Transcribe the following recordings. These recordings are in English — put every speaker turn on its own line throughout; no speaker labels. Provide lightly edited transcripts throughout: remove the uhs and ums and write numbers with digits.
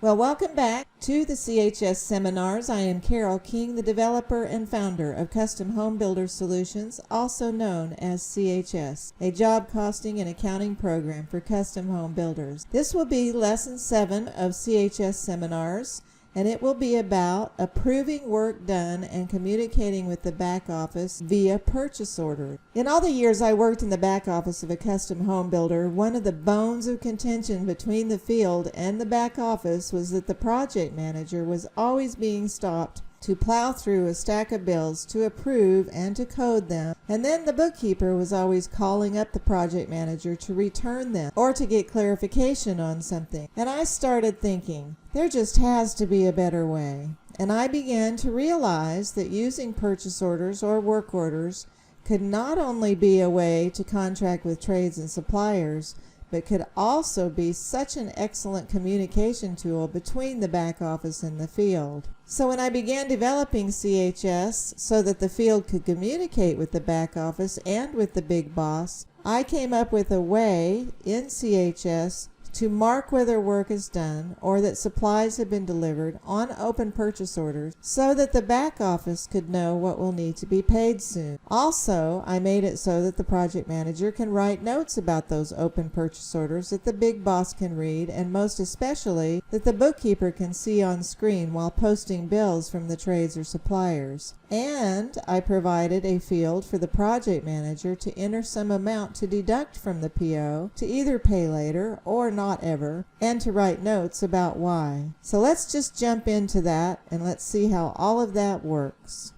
Well, welcome back to the CHS seminars. I am Carol King, the developer and founder of Custom Home Builder Solutions, also known as CHS, a job costing and accounting program for custom home builders. This will be lesson 7 of CHS seminars, and it will be about approving work done and communicating with the back office via purchase order. In all the years I worked in the back office of a custom home builder, one of the bones of contention between the field and the back office was that the project manager was always being stopped to plow through a stack of bills to approve and to code them, and then the bookkeeper was always calling up the project manager to return them or to get clarification on something. And I started thinking, there just has to be a better way. And I began to realize that using purchase orders or work orders could not only be a way to contract with trades and suppliers, but could also be such an excellent communication tool between the back office and the field. So when I began developing CHS so that the field could communicate with the back office and with the big boss, I came up with a way in CHS to mark whether work is done or that supplies have been delivered on open purchase orders so that the back office could know what will need to be paid soon. Also, I made it so that the project manager can write notes about those open purchase orders that the big boss can read, and most especially that the bookkeeper can see on screen while posting bills from the trades or suppliers. And I provided a field for the project manager to enter some amount to deduct from the PO to either pay later or not ever, and to write notes about why. So let's just jump into that and let's see how all of that works.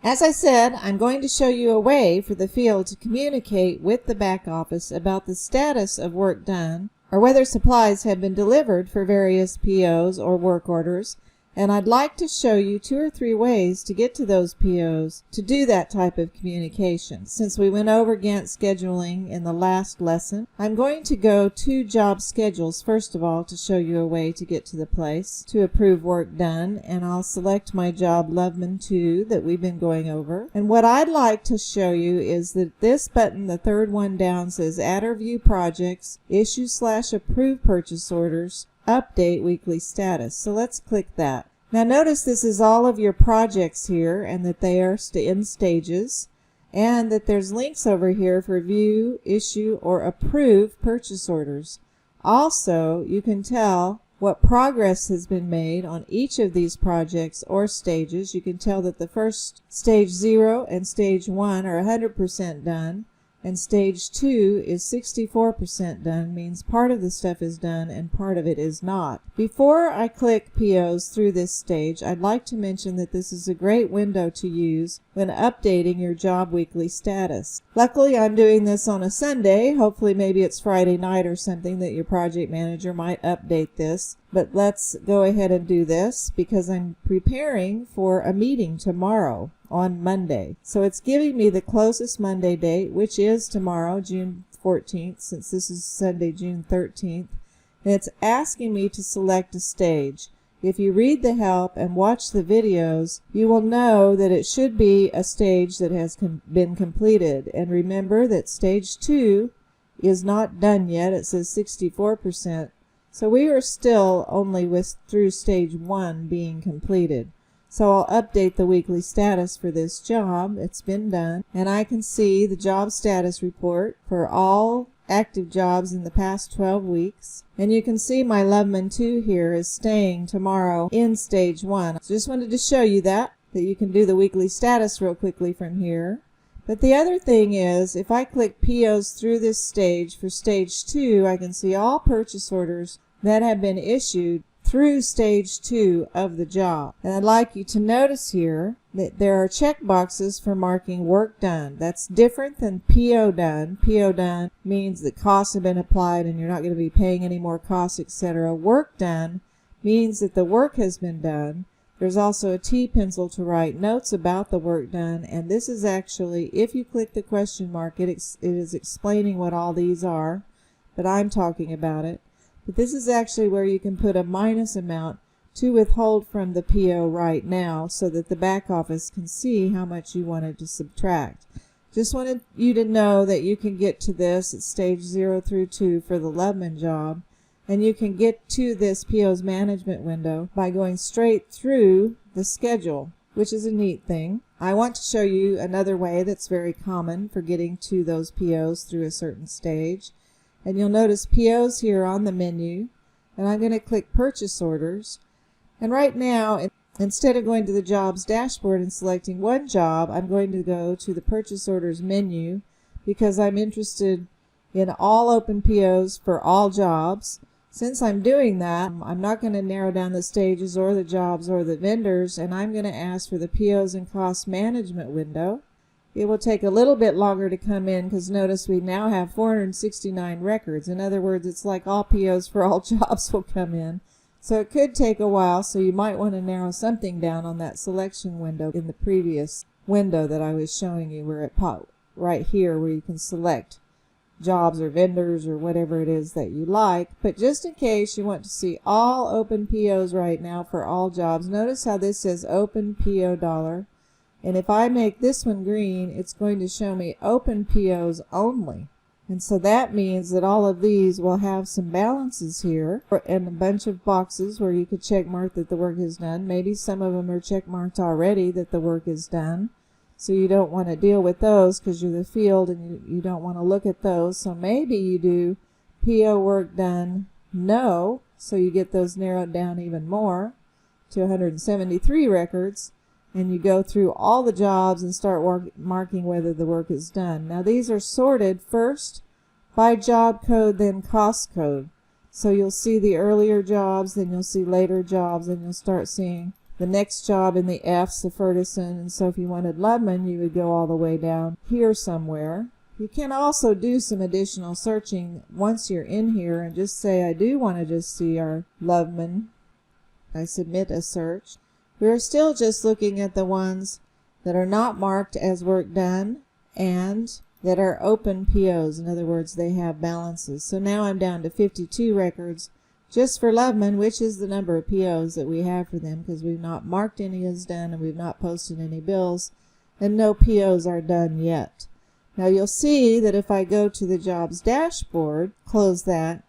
As I said, I'm going to show you a way for the field to communicate with the back office about the status of work done or whether supplies have been delivered for various POs or work orders. And I'd like to show you 2 or 3 ways to get to those POs to do that type of communication. Since we went over Gantt scheduling in the last lesson, I'm going to go to job schedules first of all to show you a way to get to the place to approve work done, and I'll select my job Loveman 2 that we've been going over. And what I'd like to show you is that this button, the third one down, says Add or View Projects, Issue/Approve Purchase Orders, Update Weekly Status. So let's click that. Now notice this is all of your projects here and that they are in stages, and that there's links over here for View, Issue, or Approve Purchase Orders. Also, you can tell what progress has been made on each of these projects or stages. You can tell that the first stage 0 and stage 1 are 100% done. And stage 2 is 64% done, means part of the stuff is done and part of it is not. Before I click POs through this stage, I'd like to mention that this is a great window to use when updating your job weekly status. Luckily, I'm doing this on a Sunday. Hopefully maybe it's Friday night or something that your project manager might update this. But let's go ahead and do this because I'm preparing for a meeting tomorrow on Monday. So it's giving me the closest Monday date, which is tomorrow, June 14th, since this is Sunday, June 13th. And it's asking me to select a stage. If you read the help and watch the videos, you will know that it should be a stage that has been completed. And remember that stage 2 is not done yet. It says 64%. So we are still only through stage 1 being completed. So I'll update the weekly status for this job. It's been done, and I can see the job status report for all active jobs in the past 12 weeks. And you can see my Loveman 2 here is staying tomorrow in stage 1. So just wanted to show you that you can do the weekly status real quickly from here. But the other thing is, if I click POs through this stage for stage 2, I can see all purchase orders that have been issued through stage 2 of the job. And I'd like you to notice here that there are check boxes for marking work done. That's different than PO done. PO done means that costs have been applied and you're not going to be paying any more costs, etc. Work done means that the work has been done. There's also a T pencil to write notes about the work done, and this is actually, if you click the question mark, it is explaining what all these are, but I'm talking about it. But this is actually where you can put a minus amount to withhold from the PO right now so that the back office can see how much you wanted to subtract. Just wanted you to know that you can get to this at stage 0 through 2 for the Loveman job. And you can get to this PO's management window by going straight through the schedule, which is a neat thing. I want to show you another way that's very common for getting to those POs through a certain stage. And you'll notice POs here on the menu, and I'm going to click Purchase Orders. And right now, instead of going to the Jobs dashboard and selecting one job, I'm going to go to the Purchase Orders menu because I'm interested in all open POs for all jobs. Since I'm doing that, I'm not going to narrow down the stages or the jobs or the vendors, and I'm going to ask for the POs and Cost Management window. It will take a little bit longer to come in because notice we now have 469 records. In other words, it's like all POs for all jobs will come in. So it could take a while, so you might want to narrow something down on that selection window in the previous window that I was showing you, where it popped right here where you can select jobs or vendors or whatever it is that you like. But just in case you want to see all open POs right now for all jobs, notice how this says open PO dollar, and if I make this one green, it's going to show me open POs only. And so that means that all of these will have some balances here and a bunch of boxes where you could check mark that the work is done. Maybe some of them are check marked already that the work is done. So you don't want to deal with those because you're the field and you don't want to look at those. So maybe you do PO work done, no. So you get those narrowed down even more to 173 records. And you go through all the jobs and start marking whether the work is done. Now these are sorted first by job code, then cost code. So you'll see the earlier jobs, then you'll see later jobs, and you'll start seeing the next job in the F's, the Ferguson. And so if you wanted Lubman, you would go all the way down here somewhere. You can also do some additional searching once you're in here and just say, I do want to just see our Lubman. I submit a search. We're still just looking at the ones that are not marked as work done and that are open POs. In other words, they have balances. So now I'm down to 52 records just for Loveman, which is the number of POs that we have for them because we've not marked any as done and we've not posted any bills, and no POs are done yet. Now you'll see that if I go to the Jobs dashboard, close that,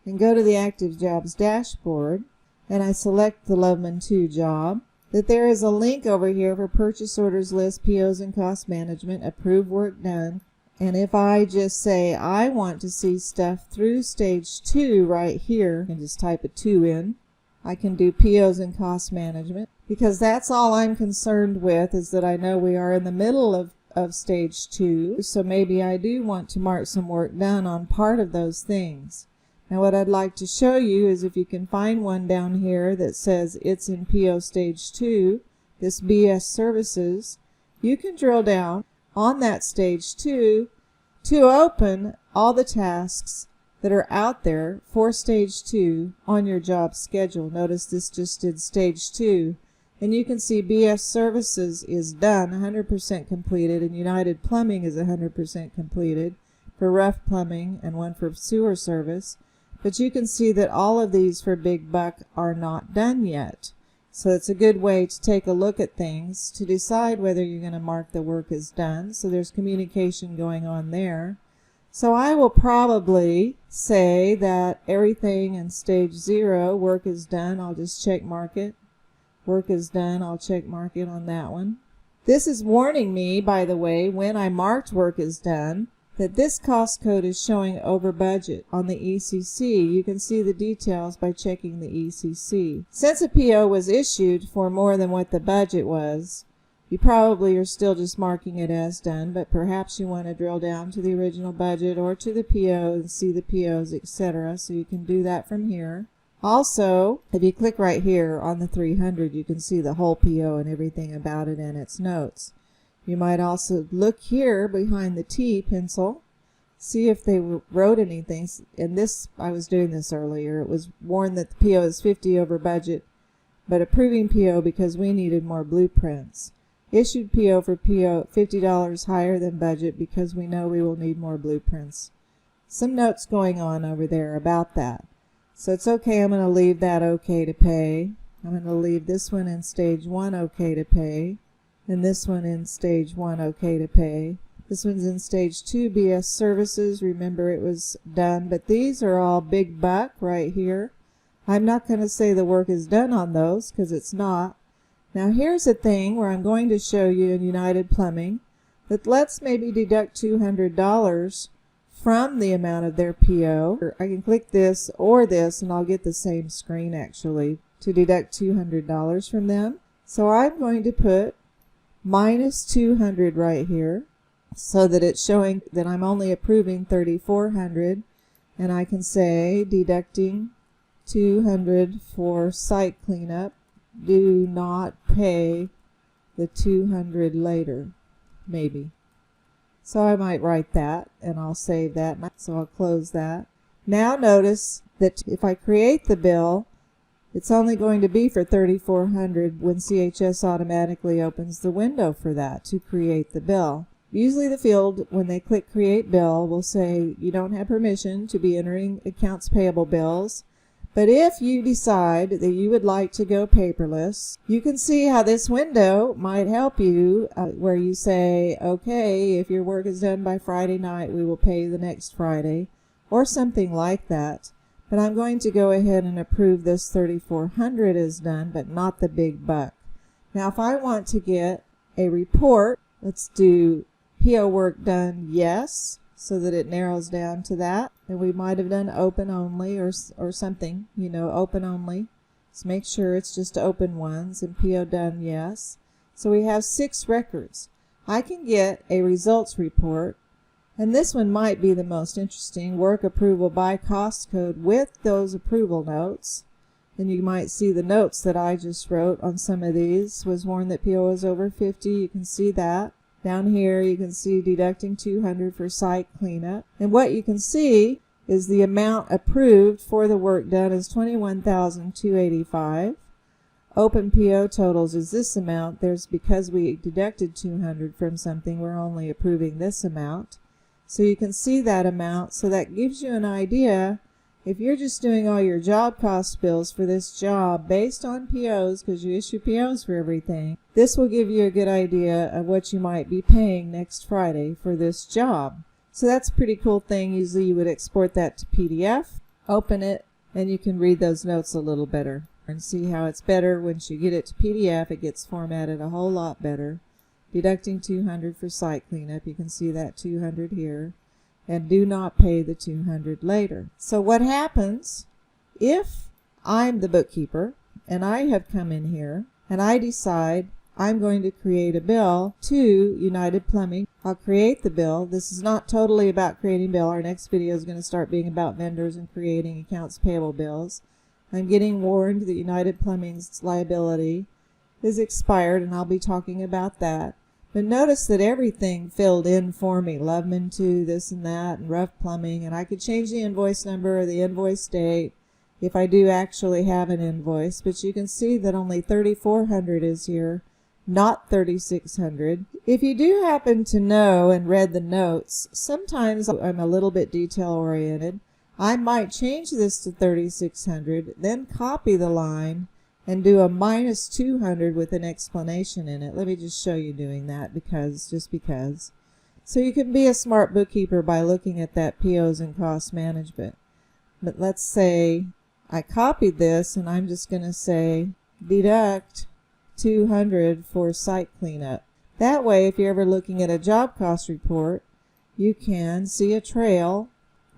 and go to the Active Jobs dashboard, and I select the Loveman 2 job, that there is a link over here for Purchase Orders List, POs and Cost Management, Approved Work Done. And if I just say I want to see stuff through stage 2 right here, and just type a 2 in, I can do POs and Cost Management, because that's all I'm concerned with, is that I know we are in the middle of stage 2, so maybe I do want to mark some work done on part of those things. Now what I'd like to show you is if you can find one down here that says it's in PO stage 2, this BS services, you can drill down on that stage 2 to open all the tasks that are out there for stage 2 on your job schedule. Notice this just did stage 2, and you can see BS services is done, 100% completed, and United Plumbing is 100% completed for rough plumbing and one for sewer service. But you can see that all of these for Big Buck are not done yet. So it's a good way to take a look at things to decide whether you're going to mark the work as done. So there's communication going on there. So I will probably say that everything in stage 0, work is done. I'll just check mark it. Work is done. I'll check mark it on that one. This is warning me, by the way, when I marked work is done, that this cost code is showing over budget on the ECC. You can see the details by checking the ECC. Since a PO was issued for more than what the budget was, you probably are still just marking it as done, but perhaps you want to drill down to the original budget or to the PO and see the POs, etc. So you can do that from here. Also, if you click right here on the 300, you can see the whole PO and everything about it and its notes. You might also look here behind the T pencil, see if they wrote anything. And this, I was doing this earlier, it was warned that the PO is 50 over budget, but approving PO because we needed more blueprints. Issued PO for PO $50 higher than budget because we know we will need more blueprints. Some notes going on over there about that. So it's okay, I'm going to leave that okay to pay. I'm going to leave this one in stage 1 okay to pay. And this one in stage 1 okay to pay. This one's in stage 2, BS services. Remember, it was done, but these are all big buck right here. I'm not going to say the work is done on those because it's not. Now here's a thing where I'm going to show you in United Plumbing that let's maybe deduct $200 from the amount of their PO. I can click this or this and I'll get the same screen actually to deduct $200 from them. So I'm going to put minus 200 right here so that it's showing that I'm only approving 3,400, and I can say deducting 200 for site cleanup. Do not pay the 200 later, maybe. So I might write that and I'll save that. So I'll close that. Now notice that if I create the bill, it's only going to be for 3,400 when CHS automatically opens the window for that to create the bill. Usually the field, when they click Create Bill, will say you don't have permission to be entering accounts payable bills. But if you decide that you would like to go paperless, you can see how this window might help you where you say, okay, if your work is done by Friday night, we will pay you the next Friday, or something like that. But I'm going to go ahead and approve this 3,400 is done, but not the big buck. Now if I want to get a report, let's do PO work done yes, so that it narrows down to that. And we might have done open only or something, you know, open only. Let's make sure it's just open ones, and PO done yes. So we have 6 records. I can get a results report, and this one might be the most interesting, work approval by cost code with those approval notes. And you might see the notes that I just wrote on some of these. Was warned that PO was over 50. You can see that. Down here you can see deducting 200 for site cleanup. And what you can see is the amount approved for the work done is $21,285. Open PO totals is this amount. Because we deducted 200 from something, we're only approving this amount. So you can see that amount. So that gives you an idea. If you're just doing all your job cost bills for this job based on POs, because you issue POs for everything, this will give you a good idea of what you might be paying next Friday for this job. So that's a pretty cool thing. Usually you would export that to PDF, open it, and you can read those notes a little better and see how it's better. Once you get it to PDF, it gets formatted a whole lot better. Deducting 200 for site cleanup, you can see that 200 here. And do not pay the 200 later. So what happens if I'm the bookkeeper and I have come in here and I decide I'm going to create a bill to United Plumbing? I'll create the bill. This is not totally about creating bill. Our next video is going to start being about vendors and creating accounts payable bills. I'm getting warned that United Plumbing's liability is expired, and I'll be talking about that. But notice that everything filled in for me, Loveman 2, this and that, and Rough Plumbing, and I could change the invoice number or the invoice date if I do actually have an invoice. But you can see that only 3,400 is here, not 3,600. If you do happen to know and read the notes, sometimes I'm a little bit detail oriented. I might change this to 3,600, then copy the line and do a minus 200 with an explanation in it. Let me just show you doing that just because. So you can be a smart bookkeeper by looking at that POs and cost management. But let's say I copied this and I'm just going to say deduct 200 for site cleanup. That way, if you're ever looking at a job cost report, you can see a trail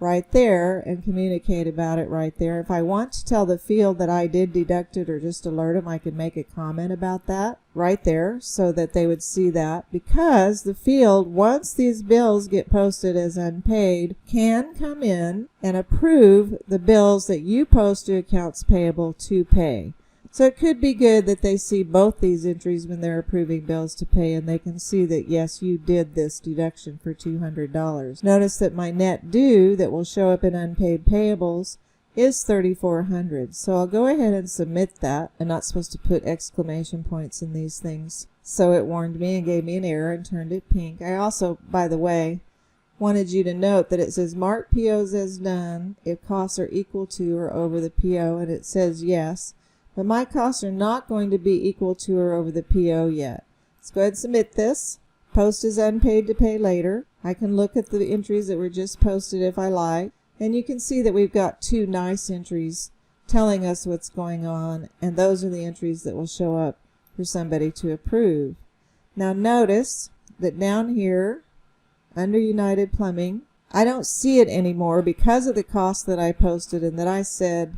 right there and communicate about it right there. If I want to tell the field that I did deduct it or just alert them, I can make a comment about that right there so that they would see that, because the field, once these bills get posted as unpaid, can come in and approve the bills that you post to accounts payable to pay. So it could be good that they see both these entries when they're approving bills to pay, and they can see that yes, you did this deduction for $200. Notice that my net due that will show up in unpaid payables is 3,400. So I'll go ahead and submit that. I'm not supposed to put exclamation points in these things. So it warned me and gave me an error and turned it pink. I also, by the way, wanted you to note that it says mark POs as done if costs are equal to or over the PO, and it says yes. But my costs are not going to be equal to or over the PO yet. Let's go ahead and submit this. Post as unpaid to pay later. I can look at the entries that were just posted if I like, and you can see that we've got two nice entries telling us what's going on, and those are the entries that will show up for somebody to approve. Now notice that down here under United Plumbing, I don't see it anymore because of the cost that I posted and that I said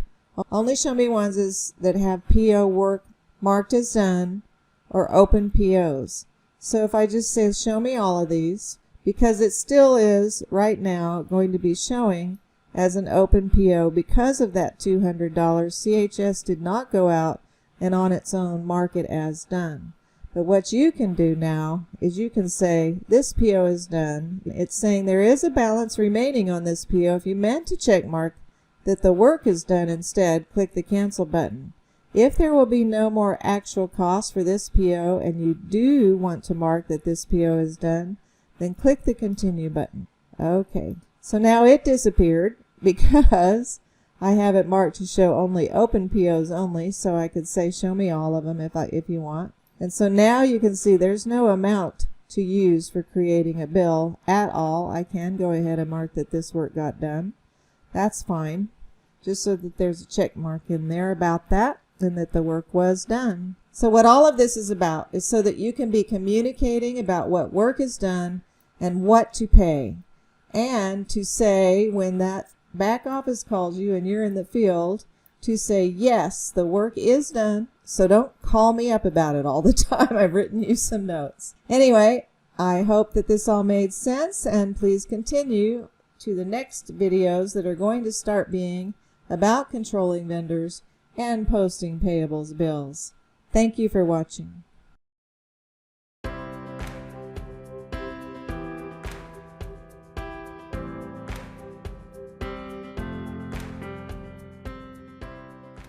only show me ones that have PO work marked as done or open POs. So if I just say show me all of these, because it still is right now going to be showing as an open PO because of that $200, CHS did not go out and on its own mark it as done. But what you can do now is you can say this PO is done. It's saying there is a balance remaining on this PO. If you meant to check mark that the work is done instead, click the cancel button. If there will be no more actual cost for this PO and you do want to mark that this PO is done, then click the continue button. Okay, so now it disappeared because I have it marked to show only open POs only, so I could say show me all of them if you want. And so now you can see there's no amount to use for creating a bill at all. I can go ahead and mark that this work got done. That's fine, just so that there's a check mark in there about that and that the work was done. So what all of this is about is so that you can be communicating about what work is done and what to pay, and to say when that back office calls you and you're in the field, to say yes, the work is done, so don't call me up about it all the time. I've written you some notes. Anyway, I hope that this all made sense, and please continue to the next videos that are going to start being about controlling vendors and posting payables bills. Thank you for watching.